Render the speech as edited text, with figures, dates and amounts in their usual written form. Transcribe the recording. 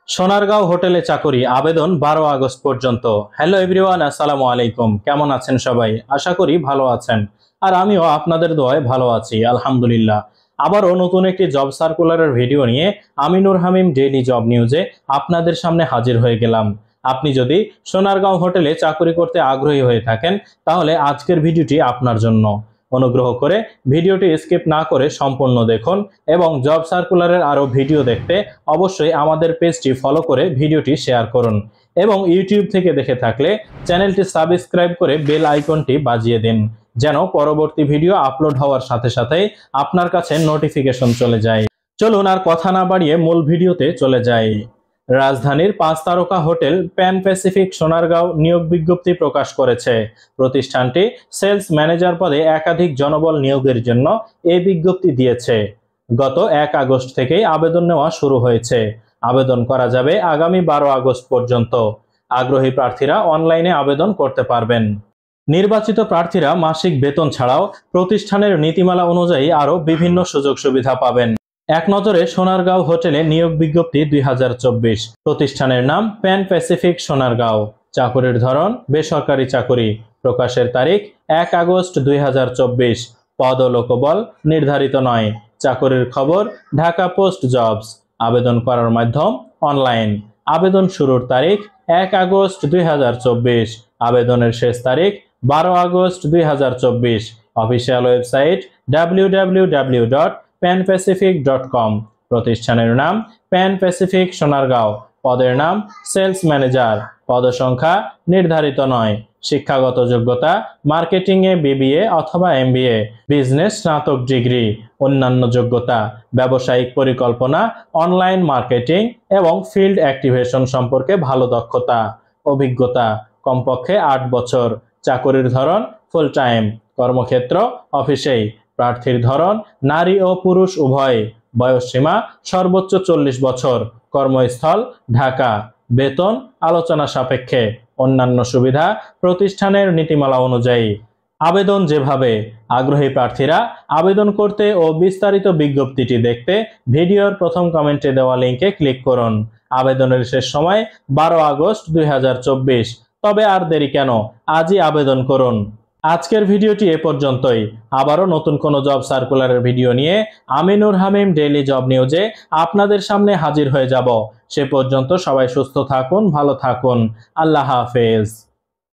সোনারগাঁও হোটেলে চাকরি আবেদন 12 আগস্ট পর্যন্ত। হ্যালো এভরিওয়ান, আসসালামু আলাইকুম। কেমন আছেন সবাই? আশা করি ভালো আছেন। আর আমিও আপনাদের দোয়ায় ভালো আছি, আলহামদুলিল্লাহ। আবারও নতুন একটি জব সার্কুলারের ভিডিও নিয়ে আমি নূর হামিম ডেইলি জব নিউজে আপনাদের সামনে হাজির হয়ে গেলাম। আপনি যদি সোনারগাঁও হোটেলে চাকরি করতে আগ্রহী হয়ে থাকেন তাহলে আজকের ভিডিওটি আপনার জন্য। অনুগ্রহ করে ভিডিওটি স্কিপ না করে সম্পূর্ণ দেখুন এবং জব সার্কুলারের আরও ভিডিও দেখতে অবশ্যই আমাদের পেজটি ফলো করে ভিডিওটি শেয়ার করুন এবং ইউটিউব থেকে দেখে থাকলে চ্যানেলটি সাবস্ক্রাইব করে বেল আইকনটি বাজিয়ে দিন, যেন পরবর্তী ভিডিও আপলোড হওয়ার সাথে সাথেই আপনার কাছে নোটিফিকেশন চলে যায়। চলুন আর কথা না বাড়িয়ে মূল ভিডিওতে চলে যাই। রাজধানীর 5 তারকা হোটেল প্যান প্যাসিফিক সোনারগাঁও নিয়োগ বিজ্ঞপ্তি প্রকাশ করেছে। প্রতিষ্ঠানটি সেলস ম্যানেজার পদে একাধিক জনবল নিয়োগের জন্য এই বিজ্ঞপ্তি দিয়েছে। গত 1 আগস্ট থেকেই আবেদন নেওয়া শুরু হয়েছে। আবেদন করা যাবে আগামী 12 আগস্ট পর্যন্ত। আগ্রহী প্রার্থীরা অনলাইনে আবেদন করতে পারবেন। নির্বাচিত প্রার্থীরা মাসিক বেতন ছাড়াও প্রতিষ্ঠানের নীতিমালা অনুযায়ী আরও বিভিন্ন সুযোগ সুবিধা পাবেন। এক নজরে সোনারগাঁও হোটেলে নিয়োগ বিজ্ঞপ্তি 2024। প্রতিষ্ঠানের নাম প্যান প্যাসিফিক সোনারগাঁও। চাকরির ধরন বেসরকারি চাকরি। প্রকাশের তারিখ 1 আগস্ট 2024। পদ ও লোকবল নির্ধারিত নয়। চাকরির খবর ঢাকা পোস্ট জবস। আবেদন করার মাধ্যম অনলাইন। আবেদন শুরুর তারিখ 1 আগস্ট 2024। আবেদনের শেষ তারিখ 12 আগস্ট 2024। Official website www.panpacific.com। প্রতিষ্ঠানের নাম প্যান প্যাসিফিক সোনারগাঁও। পদের নাম সেলস ম্যানেজার। পদসংখ্যা নির্ধারিত নয়। শিক্ষাগত যোগ্যতা মার্কেটিং এ বিবিএ অথবা এমবিএ, বিজনেস স্নাতক ডিগ্রি। অন্যান্য যোগ্যতা ব্যবসায়িক পরিকল্পনা, অনলাইন মার্কেটিং এবং ফিল্ড অ্যাক্টিভেশন সম্পর্কে ভালো দক্ষতা। অভিজ্ঞতা কমপক্ষে 8 বছর। চাকরির ধরন ফুল টাইম। কর্মক্ষেত্র অফিসেই। প্রার্থীর ধরন নারী ও পুরুষ উভয়। বয়সসীমা সর্বোচ্চ 40 বছর। কর্মস্থল ঢাকা। বেতন আলোচনা সাপেক্ষে। অন্যান্য সুবিধা প্রতিষ্ঠানের নীতিমালা অনুযায়ী। আবেদন যেভাবে। আগ্রহী প্রার্থীরা আবেদন করতে ও বিস্তারিত বিজ্ঞপ্তিটি দেখতে ভিডিওর প্রথম কমেন্টে দেওয়া লিঙ্কে ক্লিক করুন। আবেদনের শেষ সময় 12 আগস্ট 2024। তবে আর দেরি কেন, আজই আবেদন করুন। আজকের ভিডিওটি এ পর্যন্তই। আবারও নতুন কোনো জব সার্কুলারের ভিডিও নিয়ে আমি নূর হামিম ডেইলি জব নিউজে আপনাদের সামনে হাজির হয়ে যাব। সে পর্যন্ত সবাই সুস্থ থাকুন, ভালো থাকুন। আল্লাহ হাফেজ।